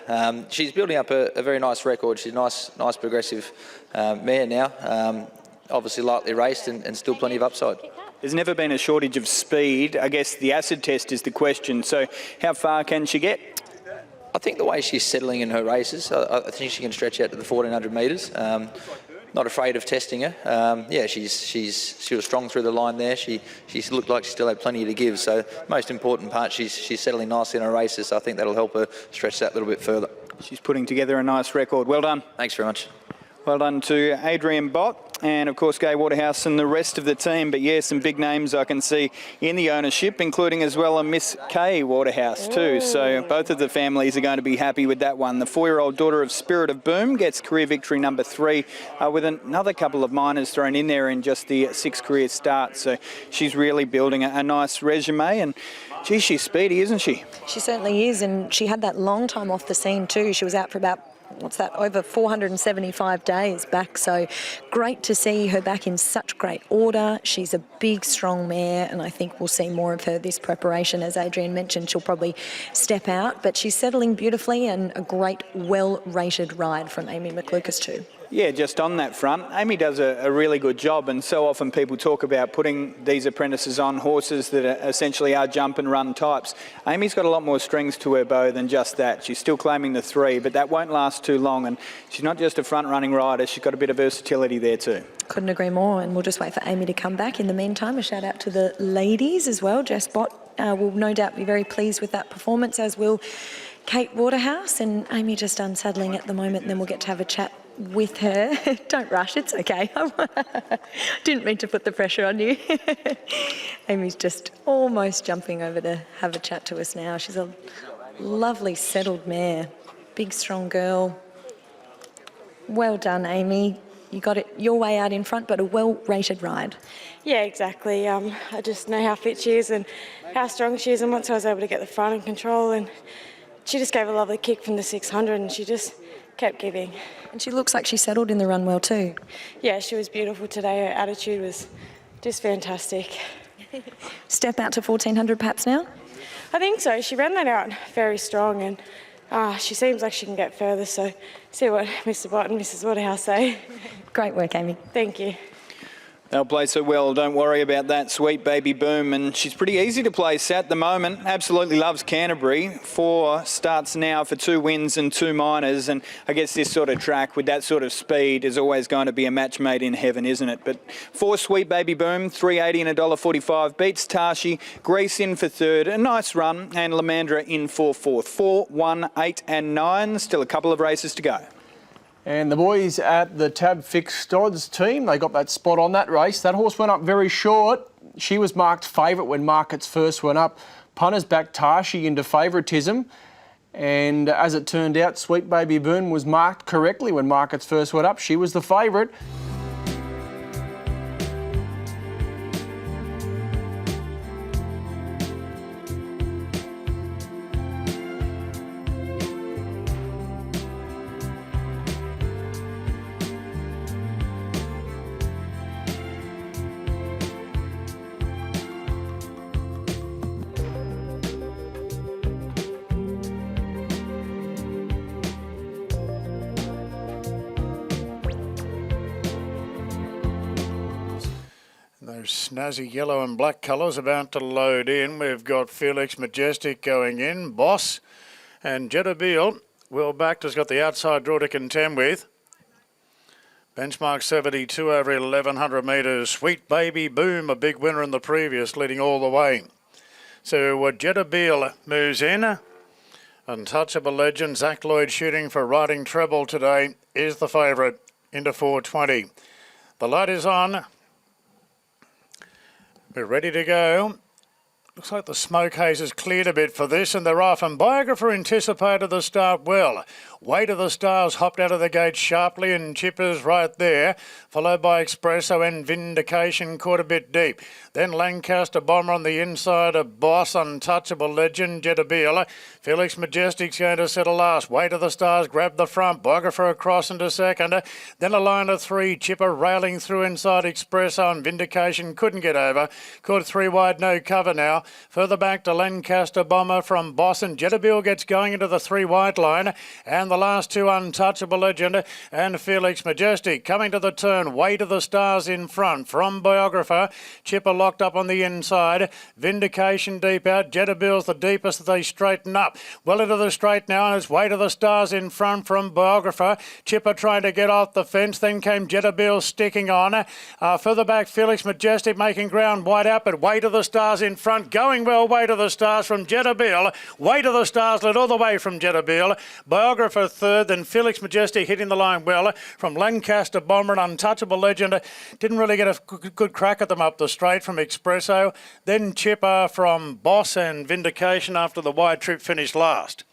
She's building up a very nice record. She's a nice progressive mare now. Obviously lightly raced and still plenty of upside. There's never been a shortage of speed. I guess the acid test is the question. So how far can she get? I think the way she's settling in her races, I think she can stretch out to the 1,400 metres. Not afraid of testing her. Yeah, she was strong through the line there. She looked like she still had plenty to give. So most important part, she's settling nicely in her races. So I think that'll help her stretch that a little bit further. She's putting together a nice record. Well done. Thanks very much. Well done to Adrian Bott and, of course, Gay Waterhouse and the rest of the team. But, yeah, some big names I can see in the ownership, including as well a Miss Kay Waterhouse too. So both of the families are going to be happy with that one. The 4-year-old daughter of Spirit of Boom gets career victory number 3 with another couple of minors thrown in there in just the 6 career starts. So she's really building a nice resume, and gee, she's speedy, isn't she? She certainly is, and she had that long time off the scene too. She was out for about over 475 days back, so great to see her back in such great order. She's a big, strong mare, and I think we'll see more of her this preparation. As Adrian mentioned, she'll probably step out, but she's settling beautifully, and a great, well-rated ride from Amy McLucas too. Yeah, just on that front, Amy does a really good job, and so often people talk about putting these apprentices on horses that essentially are jump and run types. Amy's got a lot more strings to her bow than just that. She's still claiming the 3, but that won't last too long, and she's not just a front-running rider, she's got a bit of versatility there too. Couldn't agree more, and we'll just wait for Amy to come back. In the meantime, a shout out to the ladies as well. Jess Bott will no doubt be very pleased with that performance, as will Kate Waterhouse, and Amy just unsaddling at the moment, and then we'll get to have a chat with her. Don't rush, it's okay. Didn't mean to put the pressure on you. Amy's just almost jumping over to have a chat to us now. She's a lovely settled mare, big strong girl. Well done, Amy. You got it your way out in front, but a well-rated ride. Yeah, exactly. I just know how fit she is and how strong she is, and once I was able to get the front and control, and she just gave a lovely kick from the 600 and she just kept giving. And she looks like she settled in the run well too. Yeah, she was beautiful today. Her attitude was just fantastic. Step out to 1400 perhaps now? I think so. She ran that out very strong, and she seems like she can get further, so see what Mr. Bott and Mrs. Waterhouse say. Great work, Amy. Thank you. They'll place her well, don't worry about that, Sweet Baby Boom, and she's pretty easy to place at the moment. Absolutely loves Canterbury. 4 starts now for 2 wins and 2 minors, and I guess this sort of track with that sort of speed is always going to be a match made in heaven, isn't it? But 4 Sweet Baby Boom, $3.80 and $1.45, beats Tashi, Grease in for 3rd, a nice run, and Lamandra in for 4th. 4, 1, 8 and 9, still a couple of races to go. And the boys at the Tab Fixed Odds team, they got that spot on that race. That horse went up very short. She was marked favourite when markets first went up. Punters backed Tashi into favouritism. And as it turned out, Sweet Baby Boom was marked correctly when markets first went up. She was the favourite. Those snazzy yellow and black colours about to load in. We've got Felix Majestic going in, Boss, and Jedabeel. Will backed has got the outside draw to contend with. Benchmark 72 over 1100 metres. Sweet Baby Boom, a big winner in the previous, leading all the way. So Jedabeel moves in. Untouchable Legend, Zach Lloyd shooting for riding treble today, is the favourite into 420. The light is on. We're ready to go. Looks like the smoke haze has cleared a bit for this, and they're off. And Biographer anticipated the start well. Weight of the Stars hopped out of the gate sharply, and Chippers right there, followed by Espresso and Vindication caught a bit deep. Then Lancaster Bomber on the inside of Boss, Untouchable Legend, Jedabeel. Felix Majestic's going to settle last. Weight of the Stars grabbed the front. Biographer across into second. Then a line of 3. Chipper railing through inside Espresso, and Vindication couldn't get over. Caught 3 wide, no cover now. Further back to Lancaster Bomber from Boss, and Jedabeel gets going into the 3 wide line. And the last 2, Untouchable Legend and Felix Majestic. Coming to the turn, Weight of the Stars in front from Biographer. Chipper locked up on the inside. Vindication deep out. Jedabeel's the deepest as they straighten up. Well into the straight now, and it's Weight of the Stars in front from Biographer. Chipper trying to get off the fence. Then came Jedabeel sticking on. Further back, Felix Majestic making ground wide out, but Weight of the Stars in front. Going well, Weight of the Stars from Jedabeel. Weight of the Stars led all the way from Jedabeel. Biographer 3rd, then Felix Majestic hitting the line well from Lancaster Bomber, and Untouchable Legend. Didn't really get a good crack at them up the straight from Espresso. Then Chipper from Boss and Vindication after the wide trip finished last.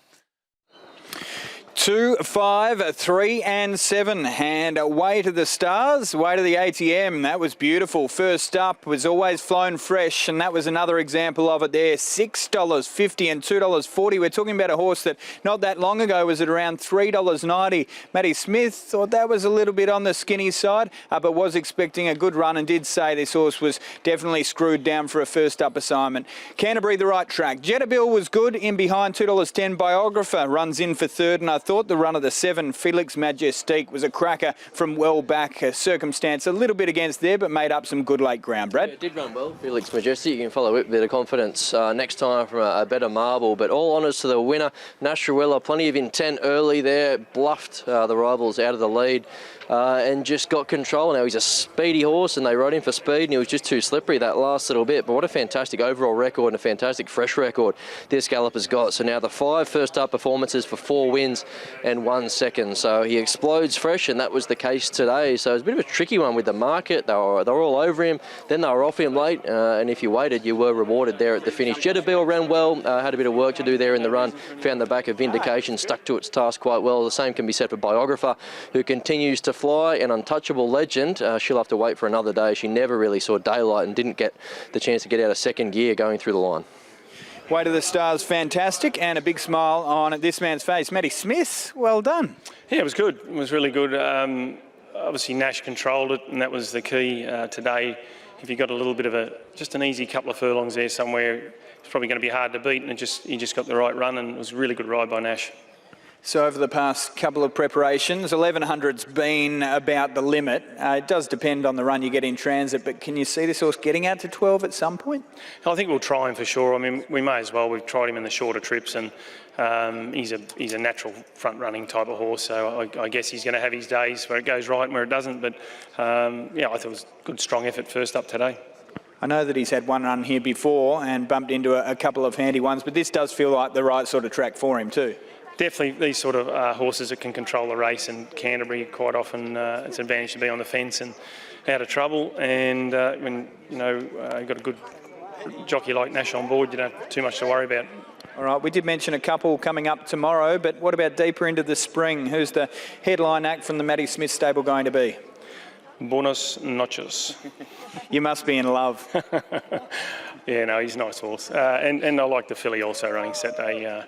2, 5, 3 and 7, and Weight of the Stars, Weight of the ATM, that was beautiful. First up was Always Flown Fresh, and that was another example of it there. $6.50 and $2.40. We're talking about a horse that not that long ago was at around $3.90. Matty Smith thought that was a little bit on the skinny side, but was expecting a good run and did say this horse was definitely screwed down for a first up assignment. Canterbury the right track. Jedabeel was good in behind, $2.10. Biographer runs in for 3rd, and I thought the run of the 7, Felix Majestique, was a cracker from well back. Circumstance a little bit against there, but made up some good late ground, Brad. Yeah, it did run well, Felix Majestic. You can follow it with a bit of confidence next time from a better marble. But all honours to the winner, Nasruella. Plenty of intent early there, bluffed the rivals out of the lead and just got control. Now he's a speedy horse and they rode him for speed and he was just too slippery that last little bit. But what a fantastic overall record and a fantastic fresh record this galloper's got. So now the 5 first-up performances for 4 wins and 1 second. So he explodes fresh, and that was the case today. So it was a bit of a tricky one with the market. They were all over him, then they were off him late, and if you waited, you were rewarded there at the finish. Jetterbill ran well, had a bit of work to do there in the run, found the back of Vindication, stuck to its task quite well. The same can be said for Biographer, who continues to fly, an untouchable legend. She'll have to wait for another day. She never really saw daylight and didn't get the chance to get out of second gear going through the line. Way to the Stars, fantastic, and a big smile on this man's face. Matty Smith, well done. Yeah, it was good. It was really good. Obviously, Nash controlled it, and that was the key today. If you got a little bit of just an easy couple of furlongs there somewhere, it's probably going to be hard to beat, and he just got the right run, and it was a really good ride by Nash. So over the past couple of preparations, 1100's been about the limit. It does depend on the run you get in transit, but can you see this horse getting out to 12 at some point? I think we'll try him for sure. I mean, we may as well. We've tried him in the shorter trips, and he's a natural front-running type of horse, so I guess he's going to have his days where it goes right and where it doesn't, but yeah, I thought it was a good, strong effort first up today. I know that he's had one run here before and bumped into a couple of handy ones, but this does feel like the right sort of track for him too. Definitely these sort of horses that can control the race, and Canterbury quite often it's an advantage to be on the fence and out of trouble, and when you've got a good jockey like Nash on board, you don't have too much to worry about. All right, we did mention a couple coming up tomorrow, but what about deeper into the spring? Who's the headline act from the Matty Smith stable going to be? Buenos noches. You must be in love. Yeah, no, he's a nice horse, and I like the filly also running Saturday.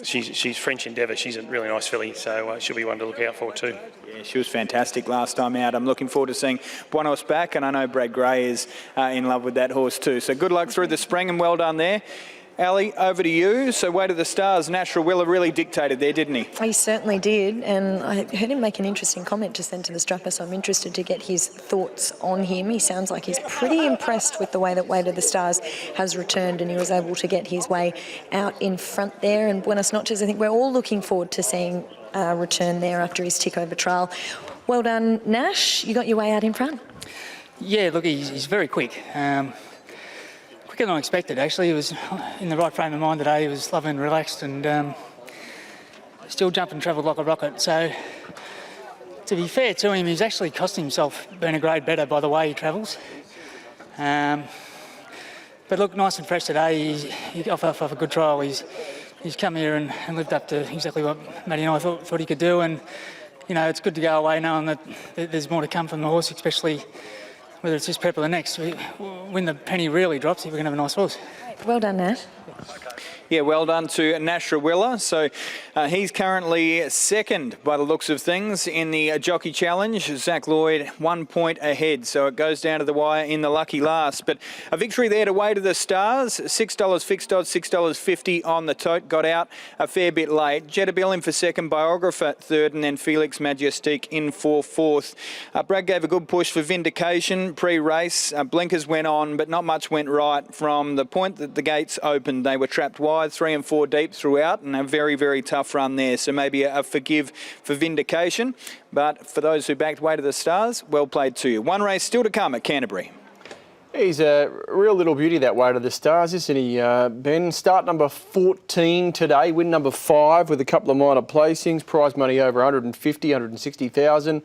She's French Endeavour. She's a really nice filly, so she'll be one to look out for too. Yeah, she was fantastic last time out. I'm looking forward to seeing Buenos back, and I know Brad Gray is in love with that horse too. So good luck through the spring, and well done there. Ali, over to you. So Way to the Stars, Nasruella really dictated there, didn't he? He certainly did, and I heard him make an interesting comment just then to the strapper, so I'm interested to get his thoughts on him. He sounds like he's pretty impressed with the way that Way to the Stars has returned, and he was able to get his way out in front there. And Buenos Noches, I think we're all looking forward to seeing a return there after his tick-over trial. Well done, Nash. You got your way out in front. Yeah, look, he's very quick. Quicker than I expected, actually. He was in the right frame of mind today. He was lovely and relaxed, and still jumped and travelled like a rocket. So, to be fair to him, he's actually cost himself being a grade better by the way he travels. But look, nice and fresh today. He off a good trial. He's come here and lived up to exactly what Matty and I thought he could do. And, you know, it's good to go away knowing that there's more to come from the horse, especially whether it's this prep or the next. When the penny really drops, we're going to have a nice horse. Well done, Nash. Yeah, well done to Nasruella. So he's currently second by the looks of things in the Jockey Challenge. Zach Lloyd 1 point ahead, so it goes down to the wire in the lucky last. But a victory there to Way to the Stars. $6 fixed odds, $6.50 on the tote. Got out a fair bit late. Jetterbill in for second, Biographer third, and then Felix Majestique in for fourth. Brad gave a good push for Vindication pre-race. Blinkers went on, but not much went right from the point that the gates opened. They were trapped wide, 3 and 4 deep throughout, and a very, very tough run there. So maybe a forgive for Vindication. But for those who backed Way to the Stars, well played to you. One race still to come at Canterbury. He's a real little beauty, that Way to the Stars, isn't he, Ben? Start number 14 today, win number 5 with a couple of minor placings, prize money over 150, 160,000.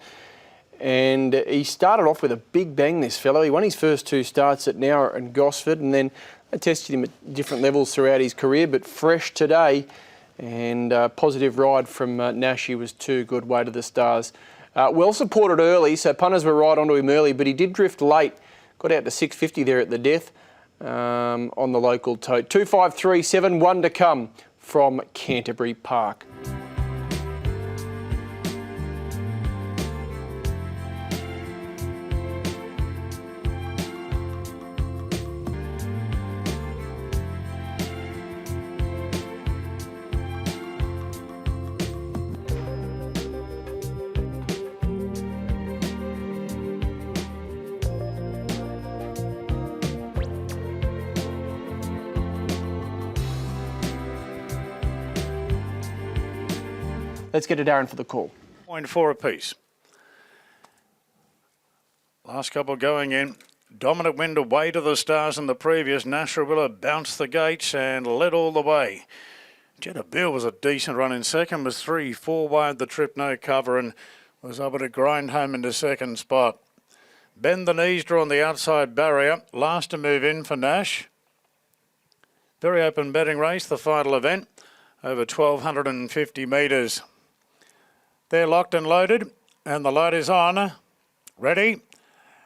And he started off with a big bang, this fellow. He won his first 2 starts at Nowra and Gosford, and then they tested him at different levels throughout his career, but fresh today, and positive ride from Nash. He was too good. Way to the Stars. Well supported early, so punters were right onto him early, but he did drift late. Got out to 650 there at the death on the local tote. 2-5-3-7, 1 to come from Canterbury Park. Let's get to Darren for the call. 0.4 apiece. Last couple going in. Dominant wind away to the stars in the previous. Nasrabilla bounced the gates and led all the way. Jeddah Bill was a decent run in second, was 3-4 wide the trip, no cover, and was able to grind home into second spot. Bend the Knees draw on the outside barrier. Last to move in for Nash. Very open betting race, the final event, over 1,250 metres. They're locked and loaded, and the load is on. Ready?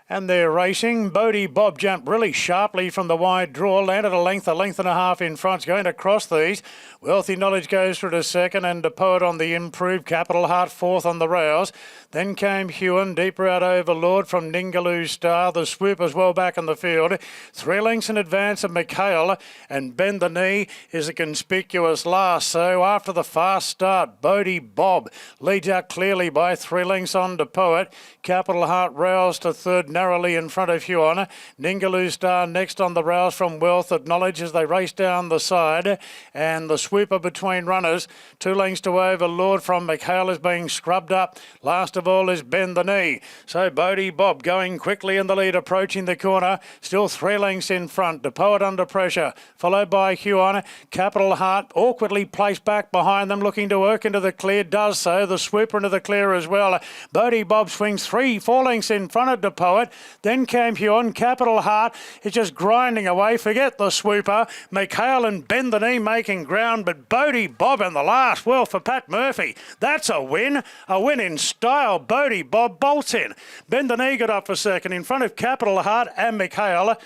And they're racing. Bodie Bob jumped really sharply from the wide draw, landed a length and a half in front. It's going to cross these. Wealthy Knowledge goes through to second, and the Poet on the improved. Capital Heart fourth on the rails. Then came Hewan, deeper out Overlord from Ningaloo Star. The Swoop as well back in the field. 3 lengths in advance of Mikhail, and Bend the Knee is a conspicuous last. So after the fast start, Bodie Bob leads out clearly by 3 lengths on to Poet. Capital Heart rails to third, narrowly in front of Huon. Ningaloo Star next on the rails from Wealth of Knowledge as they race down the side. And the Swooper between runners. 2 lengths to Overlord from Mikhail is being scrubbed up. Last of all is Bend the Knee. So Bodie Bob going quickly in the lead, approaching the corner. Still 3 lengths in front. The Poet under pressure. Followed by Huon. Capital Heart awkwardly placed back behind them, looking to work into the clear. Does so. The Swooper into the clear as well. Bodie Bob swings 3-4 lengths in front of the Poet. Then came Huon. Capital Heart is just grinding away. Forget the Swooper. Mikhail and Bend the Knee making ground, but Bodie Bob in the last. Well, for Pat Murphy, that's a win. A win in style. Bodie Bob bolts in. Bend the Knee got up for second in front of Capital Heart and Mikhail.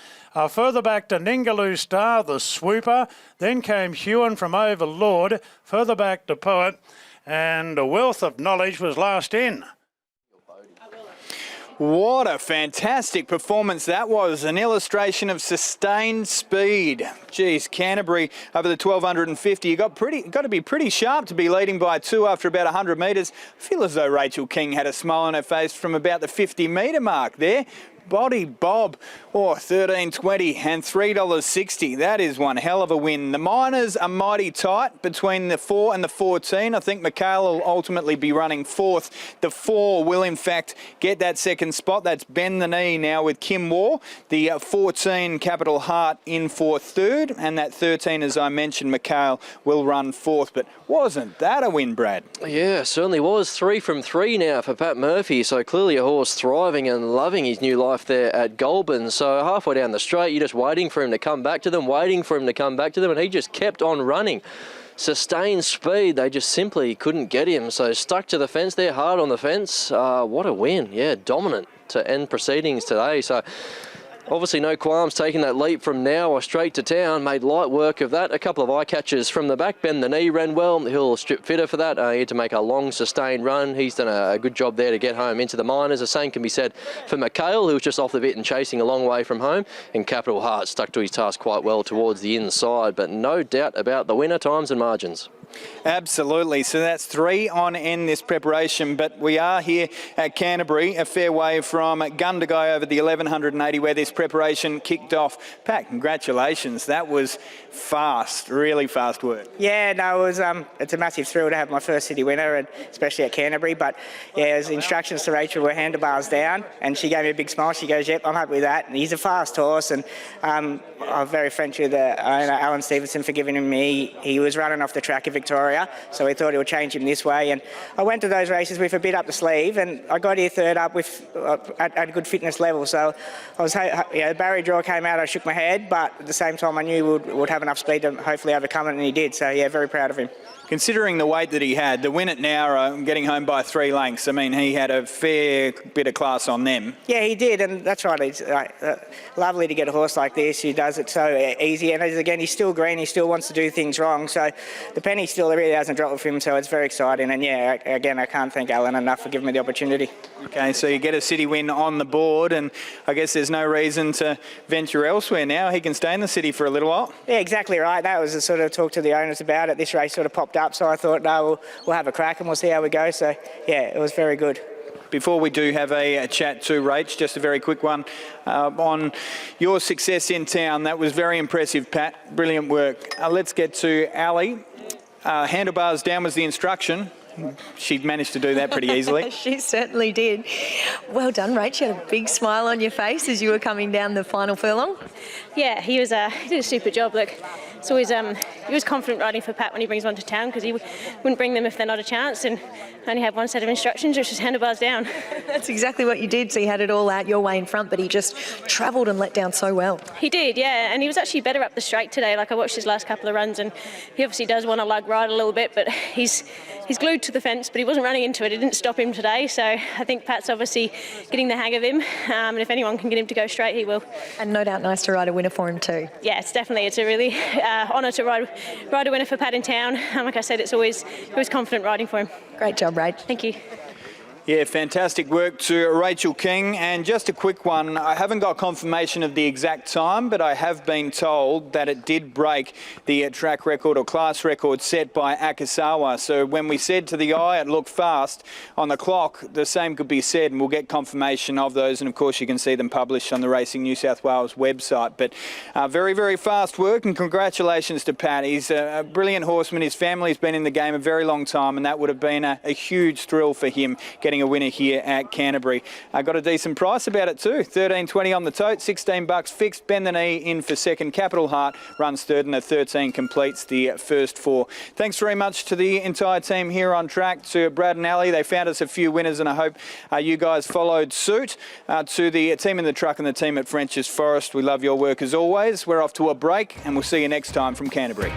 Further back to Ningaloo Star, the Swooper. Then came Hewan from Overlord. Further back to Poet. And a Wealth of Knowledge was last in. What a fantastic performance that was. An illustration of sustained speed. Geez, Canterbury over the 1,250. You got to be pretty sharp to be leading by 2 after about 100 metres. I feel as though Rachel King had a smile on her face from about the 50-metre mark there. Bodie Bob, $13.20 and $3.60. That is one hell of a win. The minors are mighty tight between the 4 and the 14. I think Mikhail will ultimately be running 4th. The 4 will, in fact, get that second spot. That's Bend the Knee now with Kim War. The 14, Capital Heart, in for 3rd. And that 13, as I mentioned, Mikhail will run 4th. But wasn't that a win, Brad? Yeah, certainly was. 3 from 3 now for Pat Murphy. So clearly a horse thriving and loving his new life there at Goulburn. So halfway down the straight, you're just waiting for him to come back to them, and he just kept on running. Sustained speed, they just simply couldn't get him. So stuck to the fence there, hard on the fence. What a win. Yeah, dominant to end proceedings today. So obviously no qualms taking that leap from now straight to town. Made light work of that. A couple of eye catches from the back. Bend the Knee ran well. He'll strip fitter for that. He had to make a long sustained run. He's done a good job there to get home into the minors. The same can be said for Mikhail, who was just off the bit and chasing a long way from home. And Capital Heart stuck to his task quite well towards the inside. But no doubt about the winner, times and margins. Absolutely. So that's 3 on end this preparation, but we are here at Canterbury, a fair way from Gundagai over the 1180 where this preparation kicked off. Pat, congratulations. That was fast, really fast work. Yeah, no, it was. It's a massive thrill to have my first city winner, and especially at Canterbury. But yeah, it was instructions to Rachel were handlebars down, and she gave me a big smile. She goes, "Yep, I'm happy with that." And he's a fast horse, and I'm very friendly with the owner, Alan Stevenson, for giving him me. He was running off the track in Victoria, so we thought it would change him this way. And I went to those races with a bit up the sleeve, and I got here 3rd up with at a good fitness level. So I was, the barrier draw came out. I shook my head, but at the same time, I knew would have enough speed to hopefully overcome it, and he did. So yeah, very proud of him. Considering the weight that he had, the win at Nowra, getting home by 3 lengths, I mean, he had a fair bit of class on them. Yeah, he did, and that's right. It's lovely to get a horse like this who does it so easy. And again, he's still green. He still wants to do things wrong. So the penny still really hasn't dropped with him, so it's very exciting. And yeah, again, I can't thank Alan enough for giving me the opportunity. Okay, so you get a city win on the board, and I guess there's no reason to venture elsewhere now. He can stay in the city for a little while. Yeah, exactly right. That was a sort of talk to the owners about it. This race sort of popped up, so I thought, no, we'll have a crack and we'll see how we go. So yeah, it was very good. Before we do have a chat to Rach, just a very quick one on your success in town. That was very impressive, Pat. Brilliant work. Let's get to Ali. Handlebars down was the instruction. she managed to do that pretty easily. She certainly did. Well done, Rach. You had a big smile on your face as you were coming down the final furlong. Yeah, he did a super job. Look, it's always he was confident riding for Pat when he brings one to town, because he wouldn't bring them if they're not a chance, and only had one set of instructions, which was handlebars down. That's exactly what you did. So you had it all out your way in front, but he just travelled and let down so well. He did, yeah, and he was actually better up the straight today. Like, I watched his last couple of runs, and he obviously does want to lug ride a little bit, but he's glued to the fence, but he wasn't running into it. It didn't stop him today, so I think Pat's obviously getting the hang of him, and if anyone can get him to go straight, he will. And no doubt nice to ride a winner for him too. Yeah, it's a really honour to ride a winner for Pat in town. Like I said, he was confident riding for him. Great job, Rach. Thank you. Yeah, fantastic work to Rachel King. And just a quick one, I haven't got confirmation of the exact time, but I have been told that it did break the track record or class record set by Akasawa. So when we said to the eye it looked fast, on the clock the same could be said, and we'll get confirmation of those. And of course you can see them published on the Racing New South Wales website. But very, very fast work, and congratulations to Pat. He's a brilliant horseman. His family's been in the game a very long time, and that would have been a huge thrill for him, getting a winner here at Canterbury. Got a decent price about it too. $13.20 on the tote, $16 fixed. Bend the knee in for second. Capital Heart runs third, and a 13 completes the first four. Thanks very much to the entire team here on track, to Brad and Ali. They found us a few winners, and I hope you guys followed suit. To the team in the truck and the team at French's Forest, we love your work as always. We're off to a break, and we'll see you next time from Canterbury.